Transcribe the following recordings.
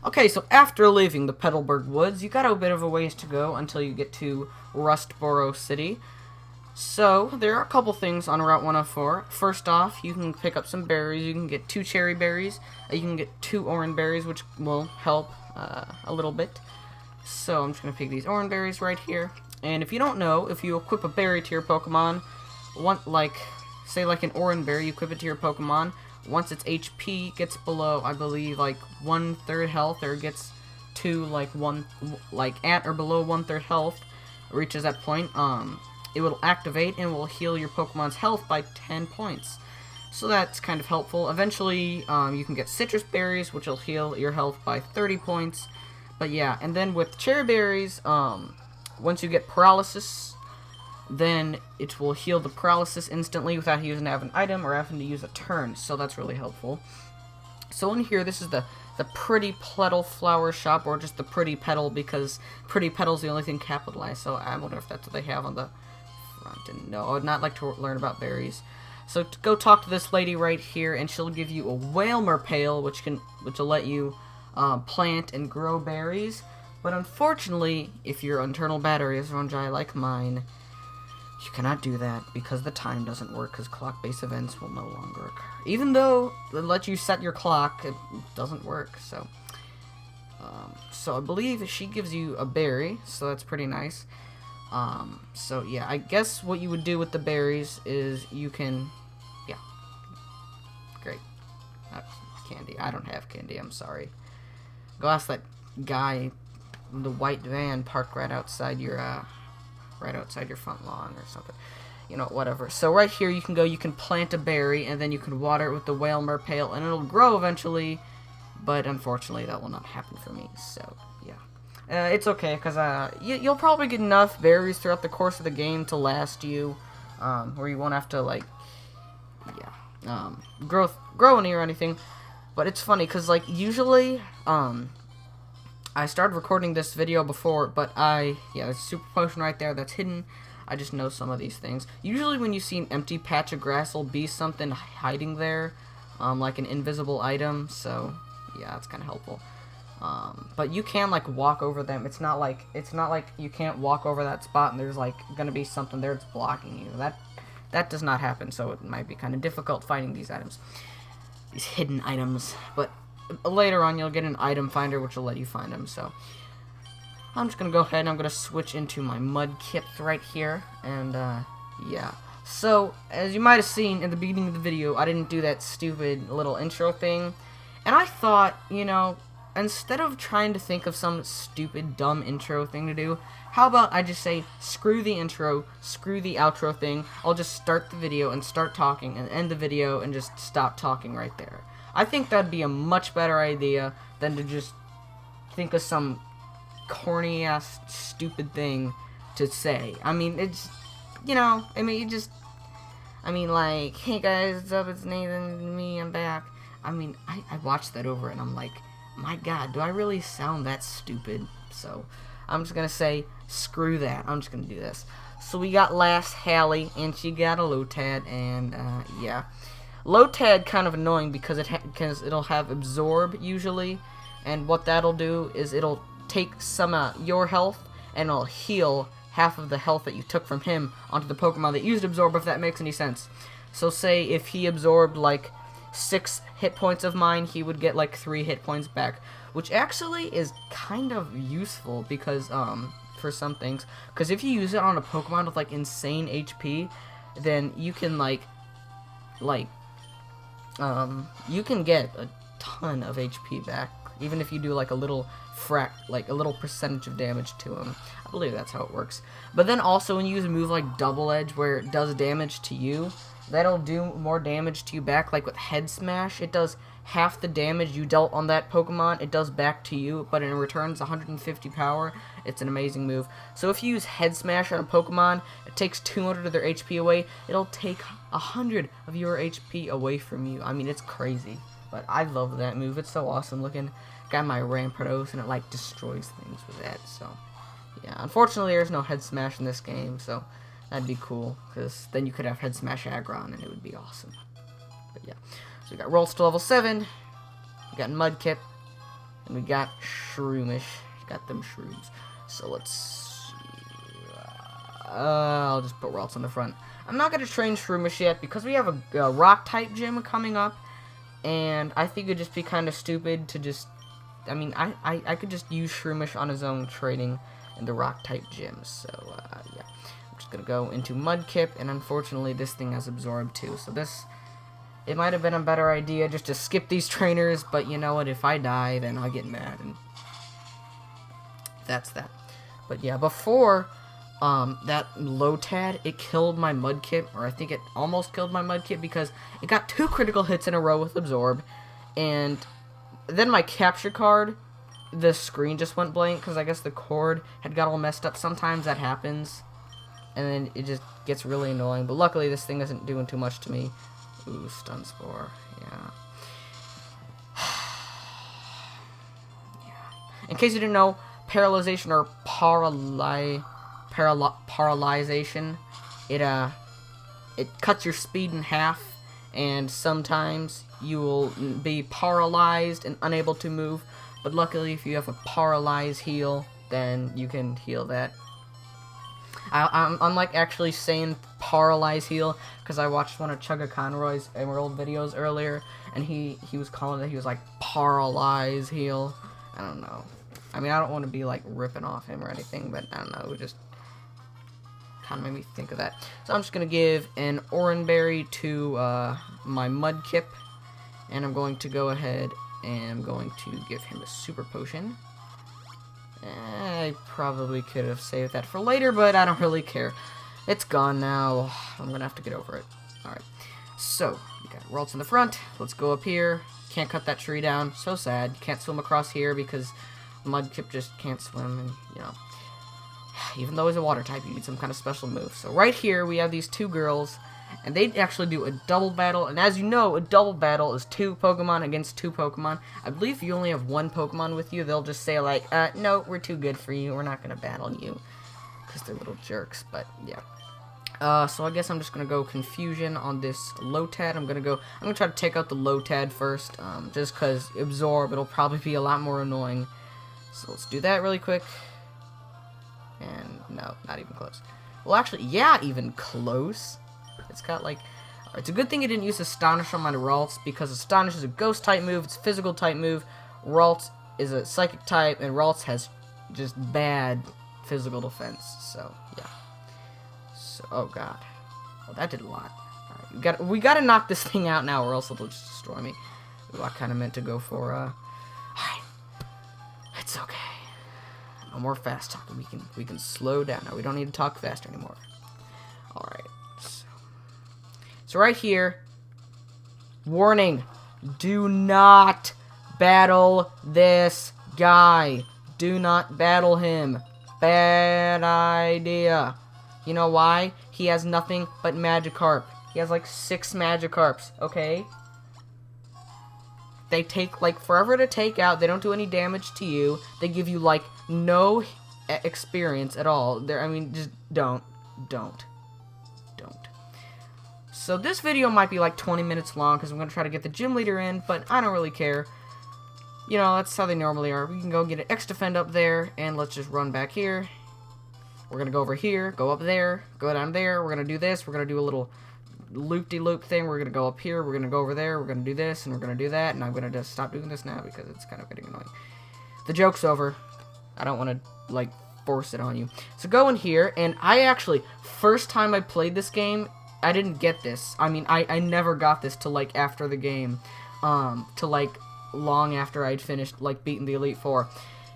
Okay, so after leaving the Petalburg Woods, you got a bit of a ways to go until you get to Rustboro City. So, there are a couple things on Route 104. First off, you can pick up some berries. You can get 2 cherry berries. You can get 2 orange berries, which will help a little bit. So, I'm just going to pick these orange berries right here. And if you don't know, if you equip a berry to your Pokemon, say like an orange berry, you equip it to your Pokemon. Once its HP gets below, I believe, like 1/3 health, or gets to at or below 1/3 health, reaches that point, it will activate and will heal your Pokemon's health by 10 points. So that's kind of helpful. Eventually, you can get citrus berries, which will heal your health by 30 points. But yeah, and then with cherry berries, once you get paralysis, then it will heal the paralysis instantly without using to have an item or having to use a turn. So that's really helpful. So in here, this is the Pretty Petal flower shop, or just the Pretty Petal, because Pretty Petal's the only thing capitalized. So I wonder if that's what they have on the front. And no, I would not like to learn about berries. So go talk to this lady right here, and she'll give you a Whalmer Pail, which will let you plant and grow berries. But unfortunately, if your internal battery is run dry like mine, you cannot do that because the time doesn't work, because clock-based events will no longer occur. Even though it lets you set your clock, it doesn't work. So I believe she gives you a berry, so that's pretty nice. So yeah, I guess what you would do with the berries is you can, yeah, great. Candy. I don't have candy. I'm sorry. Go ask that guy in the white van parked right outside your front lawn or something. You know, whatever. So right here you can plant a berry, and then you can water it with the Whalmer Pail, and it'll grow eventually, but unfortunately that will not happen for me, so yeah. It's okay, because you'll probably get enough berries throughout the course of the game to last you, where you won't have to, like, yeah, grow any or anything. But it's funny, because, like, usually, I started recording this video before, but yeah, there's a super potion right there that's hidden. I just know some of these things. Usually when you see an empty patch of grass, will be something hiding there, like an invisible item, so yeah, it's kind of helpful. But you can, like, walk over them. It's not like you can't walk over that spot and there's, like, gonna be something there that's blocking you. That does not happen, so it might be kind of difficult finding these items. These hidden items, but later on you'll get an item finder which will let you find them. So I'm just gonna go ahead and I'm gonna switch into my mud kit right here, and yeah. So as you might have seen in the beginning of the video, I didn't do that stupid little intro thing, and I thought, you know, instead of trying to think of some stupid dumb intro thing to do, how about I just say screw the intro, screw the outro thing, I'll just start the video and start talking and end the video and just stop talking right there. I think that'd be a much better idea than to just think of some corny ass stupid thing to say. I mean, it's, you know, I mean, like, hey guys, what's up, it's Nathan, me, I'm back. I mean, I watched that over and I'm like, my god, do I really sound that stupid? So I'm just gonna say, screw that. I'm just gonna do this. So we got last Hallie, and she got a Lotad, and yeah. Lotad kind of annoying because it'll have absorb usually, and what that'll do is it'll take some your health and it'll heal half of the health that you took from him onto the Pokemon that used absorb, if that makes any sense. So say if he absorbed like 6 hit points of mine, he would get like 3 hit points back, which actually is kind of useful because for some things, because if you use it on a Pokemon with like insane HP, then you can you can get a ton of HP back, even if you do like a little percentage of damage to him. I believe that's how it works. But then also when you use a move like Double Edge, where it does damage to you, that'll do more damage to you back. Like with Head Smash, it does half the damage you dealt on that Pokemon, it does back to you, but in return it's 150 power. It's an amazing move. So if you use Head Smash on a Pokemon, it takes 200 of their HP away. It'll take 100 of your HP away from you. I mean, it's crazy. But I love that move. It's so awesome looking. Got my Rampardos, and it like destroys things with that. So yeah, unfortunately there's no Head Smash in this game, so that'd be cool, because then you could have Head Smash Aggron, and it would be awesome. But yeah, so we got Rolls to level 7, we got Mudkip, And we got Shroomish. Got them shrooms. So let's see. I'll just put Ralts on the front. I'm not going to train Shroomish yet because we have a rock-type gym coming up. And I think it'd just be kind of stupid to just... I mean, I could just use Shroomish on his own training in the rock-type gym. So, yeah. I'm just going to go into Mudkip. And unfortunately, this thing has Absorb too. So this... It might have been a better idea just to skip these trainers. But you know what? If I die, then I'll get mad. And that's that. But yeah, before... that Lotad, it killed my Mudkip, or I think it almost killed my Mudkip because it got 2 critical hits in a row with Absorb, and then my capture card, the screen just went blank because I guess the cord had got all messed up. Sometimes that happens, and then it just gets really annoying, but luckily this thing isn't doing too much to me. Ooh, Stun Spore, yeah. In case you didn't know, paralyzation or paralyzation, it cuts your speed in half, and sometimes you will be paralyzed and unable to move, but luckily if you have a paralyze heal, then you can heal that. I'm like actually saying paralyze heal because I watched one of Chugga Conroy's Emerald videos earlier, and he was calling it, he was like paralyze heal. I don't know. I mean, I don't want to be like ripping off him or anything, but I don't know, it just kind of made me think of that. So I'm just going to give an Oranberry to my Mudkip, and I'm going to go ahead and I'm going to give him a Super Potion. I probably could have saved that for later, but I don't really care. It's gone now. I'm going to have to get over it. Alright, so you got Ralts in the front. Let's go up here. Can't cut that tree down. So sad. Can't swim across here because Mudkip just can't swim, and you know. Even though he's a water type, you need some kind of special move. So right here, we have these 2 girls, and they actually do a double battle. And as you know, a double battle is 2 Pokemon against 2 Pokemon. I believe if you only have 1 Pokemon with you, they'll just say like, no, we're too good for you. We're not going to battle you. Because they're little jerks, but yeah. So I guess I'm just going to go Confusion on this Lotad. I'm going to try to take out the Lotad first, just because Absorb, it'll probably be a lot more annoying. So let's do that really quick. And no, not even close. Well, actually, yeah, even close. It's got like... It's a good thing it didn't use Astonish on my Ralts, because Astonish is a Ghost type move, it's a physical type move. Ralts is a Psychic type, and Ralts has just bad physical defense. So, yeah. So, oh god. Well, that did a lot. Alright, we gotta knock this thing out now, or else it'll just destroy me. Ooh, I kind of meant to go for, Alright. It's okay. No more fast talking. We can slow down now. We don't need to talk faster anymore. Alright. So right here, warning, do not battle this guy. Do not battle him. Bad idea. You know why? He has nothing but Magikarp. He has like 6 Magikarps, okay? They take like forever to take out. They don't do any damage to you. They give you like no experience at all. I mean, just don't. So this video might be like 20 minutes long because I'm going to try to get the gym leader in, but I don't really care. You know, that's how they normally are. We can go get an X-Defend up there, and let's just run back here. We're going to go over here, go up there, go down there. We're going to do this. We're going to do a little loop-de-loop thing. We're going to go up here. We're going to go over there. We're going to do this, and we're going to do that. And I'm going to just stop doing this now because it's kind of getting annoying. The joke's over. I don't want to, like, force it on you. So go in here, and I actually, first time I played this game, I didn't get this. I mean, I never got this till, like, after the game. Till, like, long after I'd finished, like, beating the Elite Four.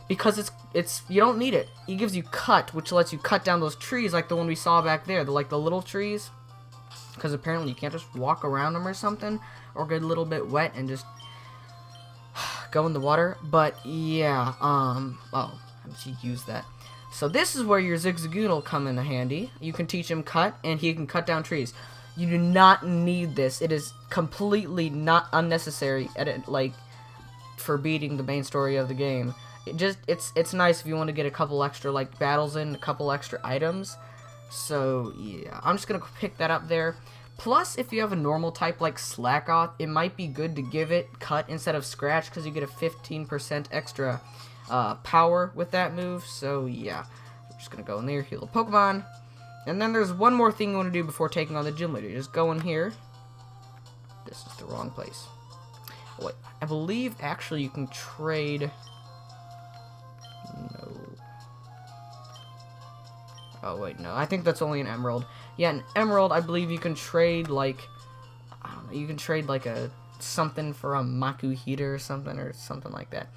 Because it's you don't need it. It gives you Cut, which lets you cut down those trees like the one we saw back there. Like, the little trees. Because apparently you can't just walk around them or something. Or get a little bit wet and just go in the water. But, yeah, oh, I should use that. So this is where your Zigzagoon will come in handy. You can teach him Cut, and he can cut down trees. You do not need this. It is completely not unnecessary like for beating the main story of the game. It's nice if you want to get a couple extra like battles in, a couple extra items. So yeah, I'm just gonna pick that up there. Plus, if you have a normal type like Slackoth, it might be good to give it Cut instead of Scratch, because you get a 15% extra power with that move. So yeah, we're just gonna go in there, heal a Pokemon. And then there's one more thing you want to do before taking on the gym leader. Just go in here. This is the wrong place. Wait, I believe actually you can trade... No. Oh, wait, no. I think that's only an Emerald. Yeah, an Emerald, I believe you can trade, like... I don't know, you can trade, like, something for a Maku Heater or something like that.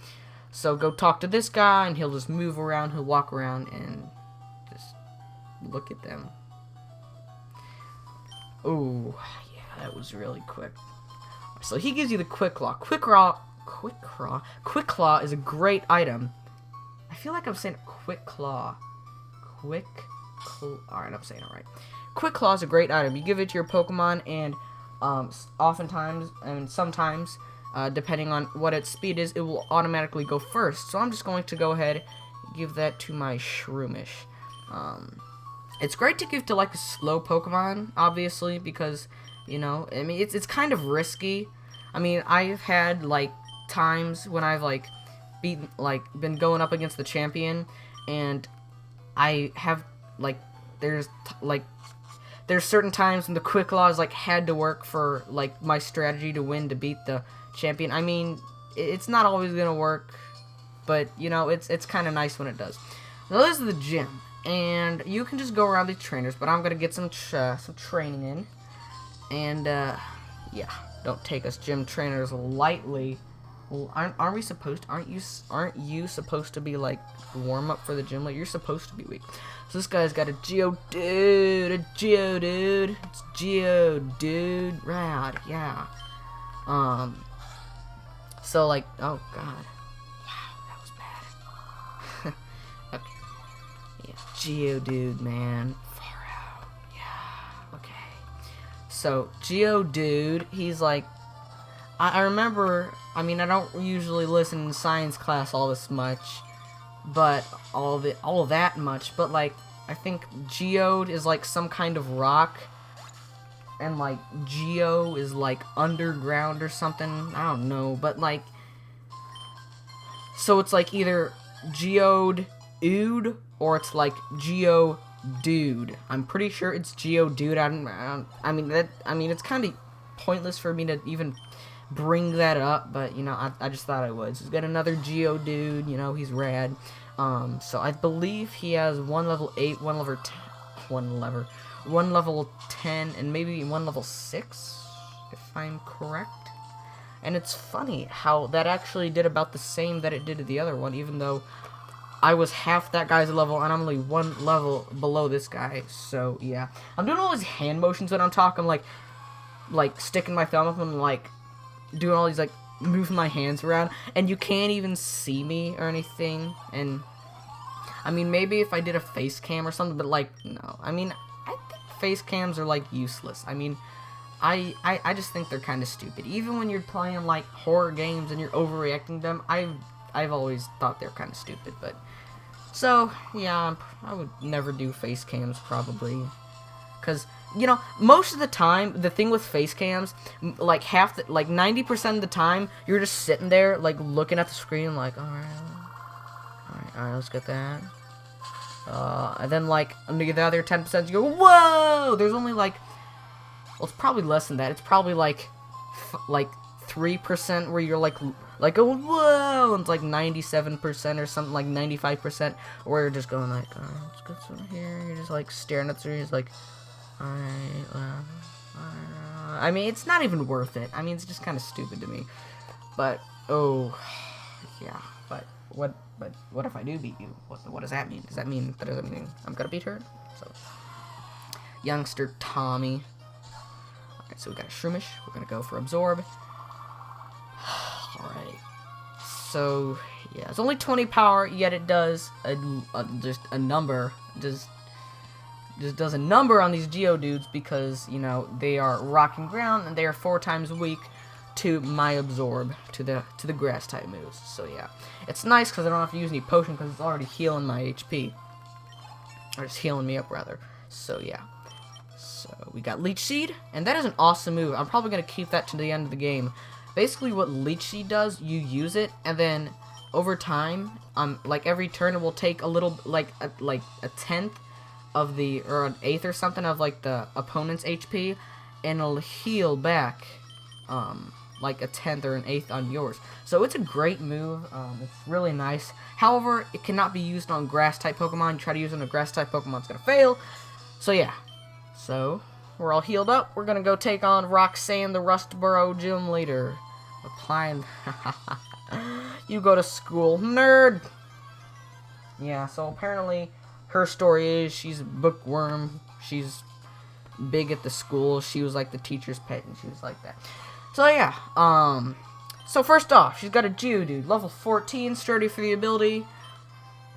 So go talk to this guy, and he'll just move around, he'll walk around, and just look at them. Oh, yeah, that was really quick. So he gives you the Quick Claw. Quick Claw is a great item. I feel like I'm saying Quick Claw. Alright, I'm saying it right. Quick Claw is a great item. You give it to your Pokemon, and oftentimes, and sometimes, depending on what its speed is, it will automatically go first. So I'm just going to go ahead and give that to my Shroomish. It's great to give to, like, a slow Pokemon, obviously, because, you know, I mean, it's kind of risky. I mean, I've had, like, times when I've, like, been going up against the champion, and I have, like, there's certain times when the Quick Claws, like, had to work for, like, my strategy to win to beat the champion. I mean, it's not always gonna work, but, you know, it's kind of nice when it does. Now, this is the gym, and you can just go around these trainers, but I'm gonna get some training in, and, yeah, don't take us gym trainers lightly. Well, aren't you supposed to be, like, warm up for the gym? Like, you're supposed to be weak. So this guy's got a Geodude, It's Geodude, rad, yeah. So, like, oh god, wow, that was bad. Okay, yeah, Geodude, man, far out, yeah, okay. So Geodude, he's like, I remember, I mean, I don't usually listen in science class all this much, but all of that much, but, like, I think Geode is, like, some kind of rock, and, like, Geo is, like, underground or something, I don't know, but, like, so it's, like, either Geodude, or it's, like, Geodude. I'm pretty sure it's Geodude. I mean, it's kind of pointless for me to even bring that up, but, you know, I just thought I would. So he's got another Geodude, you know, he's rad. So I believe he has one level 8, one level 10, and maybe one level 6, if I'm correct. And it's funny how that actually did about the same that it did to the other one, even though I was half that guy's level, and I'm only one level below this guy. So, yeah. I'm doing all these hand motions when I'm talking, like sticking my thumb up and, like, doing all these, like, moving my hands around, and you can't even see me or anything, and, I mean, maybe if I did a face cam or something, but, like, no. I mean, I think face cams are, like, useless. I mean, I just think they're kind of stupid. Even when you're playing, like, horror games and you're overreacting them, I've always thought they're kind of stupid, but, so, yeah, I would never do face cams, probably, because, you know, most of the time, the thing with face cams, like, 90% of the time, you're just sitting there, like, looking at the screen, like, alright, let's get that. And then, like, under the other 10%, you go, whoa! There's only, like, well, it's probably less than that. It's probably, like 3% where you're, like, oh, whoa! And it's, like, 97% or something, like, 95%, where you're just going, like, alright, let's get some here. You're just, like, staring at the screen, it's like, alright, I mean, it's not even worth it. I mean, it's just kind of stupid to me. But, oh, yeah, but what if I do beat you? What does that mean? Does that mean I'm gonna beat her? So, youngster Tommy. Alright, so we got a Shroomish. We're gonna go for Absorb. Alright. So, yeah, it's only 20 power, yet it does just a number. Just does a number on these Geodudes because, you know, they are rock and ground, and they are 4 times weak to my Absorb, to the grass type moves. So yeah, it's nice because I don't have to use any potion because it's already healing my HP, or it's healing me up rather. So yeah, So we got Leech Seed, and that is an awesome move. I'm probably going to keep that to the end of the game. Basically what Leech Seed does, you use it, and then over time, like every turn it will take a little, like a tenth of the, or an eighth or something of like the opponent's HP, and it'll heal back, like a tenth or an eighth on yours. So it's a great move. It's really nice. However, it cannot be used on grass-type Pokemon. You try to use it on a grass-type Pokemon, it's gonna fail. So yeah. So we're all healed up. We're gonna go take on Roxanne, the Rustboro Gym leader. Applying. You go to school, nerd. Yeah. So apparently, her story is she's a bookworm. She's big at the school. She was like the teacher's pet, and she was like that. So yeah. So first off, she's got a Geodude, level 14, sturdy for the ability.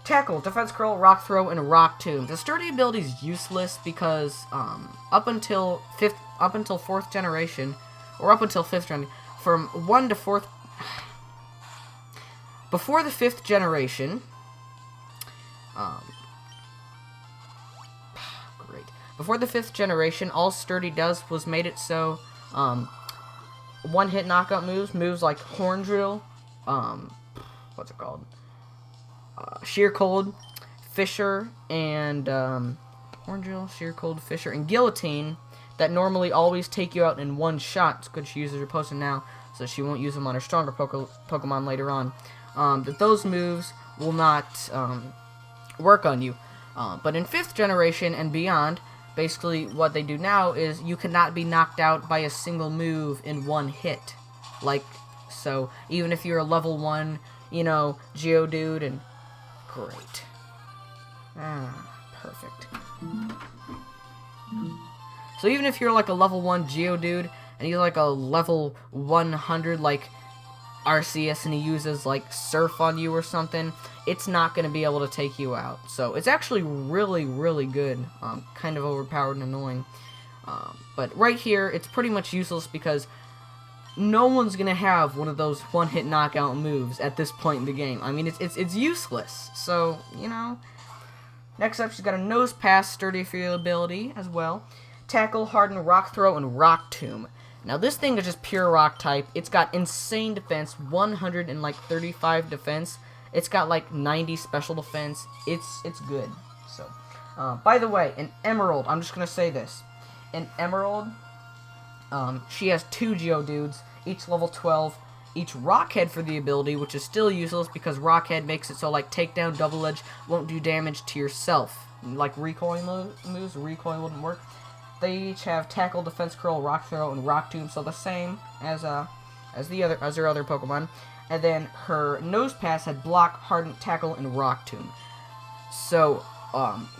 Tackle, Defense Curl, Rock Throw, and Rock Tomb. The sturdy ability is useless because up until 4th generation, or up until 5th generation, from 1 to 4th, before the 5th generation, great. Before the 5th generation, all sturdy does was made it so one-hit knockout moves like Horn Drill, what's it called? Sheer Cold, Fisher, and Horn Drill, Sheer Cold, Fisher, and Guillotine that normally always take you out in one shot. It's good she uses her potion now, so she won't use them on her stronger Pokemon later on. That those moves will not work on you. But in 5th generation and beyond, basically what they do now is you cannot be knocked out by a single move in one hit. Like, so even if you're a level 1, you know, Geodude and... Great. Perfect. So even if you're like a level 1 Geodude, and you're like a level 100, like, Arceus, and he uses, like, Surf on you or something, it's not going to be able to take you out. So it's actually really, really good. Kind of overpowered and annoying. But right here, it's pretty much useless because no one's going to have one of those one-hit knockout moves at this point in the game. I mean, it's useless. So, you know. Next up, she's got a Nose Pass, sturdy for your ability as well. Tackle, Harden, Rock Throw, and Rock Tomb. Now, this thing is just pure rock type. It's got insane defense, 135 defense. It's got like 90 special defense. It's good. So, by the way, in Emerald, I'm just gonna say this. In Emerald, she has 2 Geodudes, each level 12, each Rockhead for the ability, which is still useless because Rockhead makes it so like Takedown, Double Edge won't do damage to yourself. Like recoil moves, recoil wouldn't work. They each have Tackle, Defense Curl, Rock Throw, and Rock Tomb, so the same as her other Pokemon. And then her Nose Pass had Block, Harden, Tackle, and Rock Tomb. So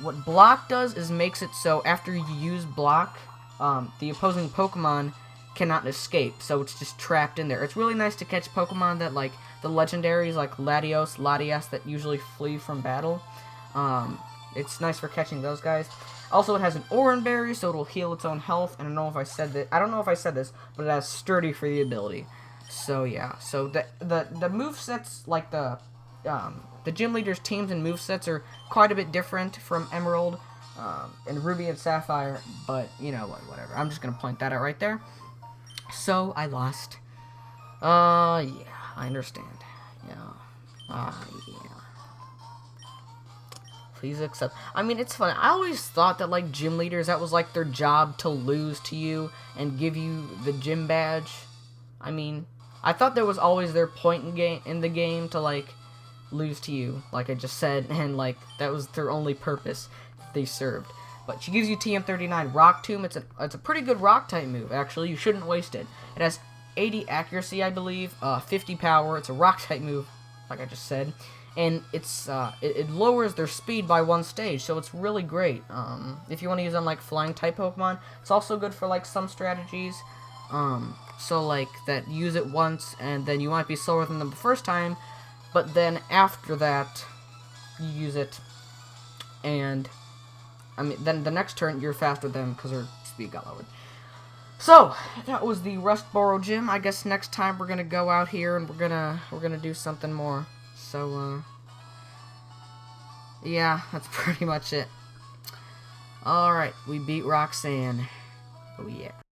what Block does is makes it so after you use Block, the opposing Pokemon cannot escape, so it's just trapped in there. It's really nice to catch Pokemon that, like, the legendaries, like Latias, that usually flee from battle. It's nice for catching those guys. Also, it has an Oran Berry, so it'll heal its own health. And I don't know if I said this, but it has Sturdy for the ability. So yeah, so the movesets, like the gym leaders' teams and movesets are quite a bit different from Emerald and Ruby and Sapphire. But you know what, whatever. I'm just gonna point that out right there. So I lost. Yeah, I understand. Yeah. Yeah. Please accept. I mean, it's funny. I always thought that, like, gym leaders, that was, like, their job to lose to you and give you the gym badge. I mean, I thought there was always their point in the game to, like, lose to you, like I just said, and, like, that was their only purpose they served. But she gives you TM39 Rock Tomb. It's a pretty good rock-type move, actually. You shouldn't waste it. It has 80 accuracy, I believe, 50 power. It's a rock-type move, like I just said. And it's it lowers their speed by 1 stage, so it's really great. If you want to use on like flying type Pokemon, it's also good for like some strategies. So like that use it once and then you might be slower than them the first time, but then after that you use it, and I mean then the next turn you're faster than them because her speed got lowered. So that was the Rustboro Gym. I guess next time we're gonna go out here and we're gonna do something more. So, yeah, that's pretty much it. Alright, we beat Roxanne. Oh yeah.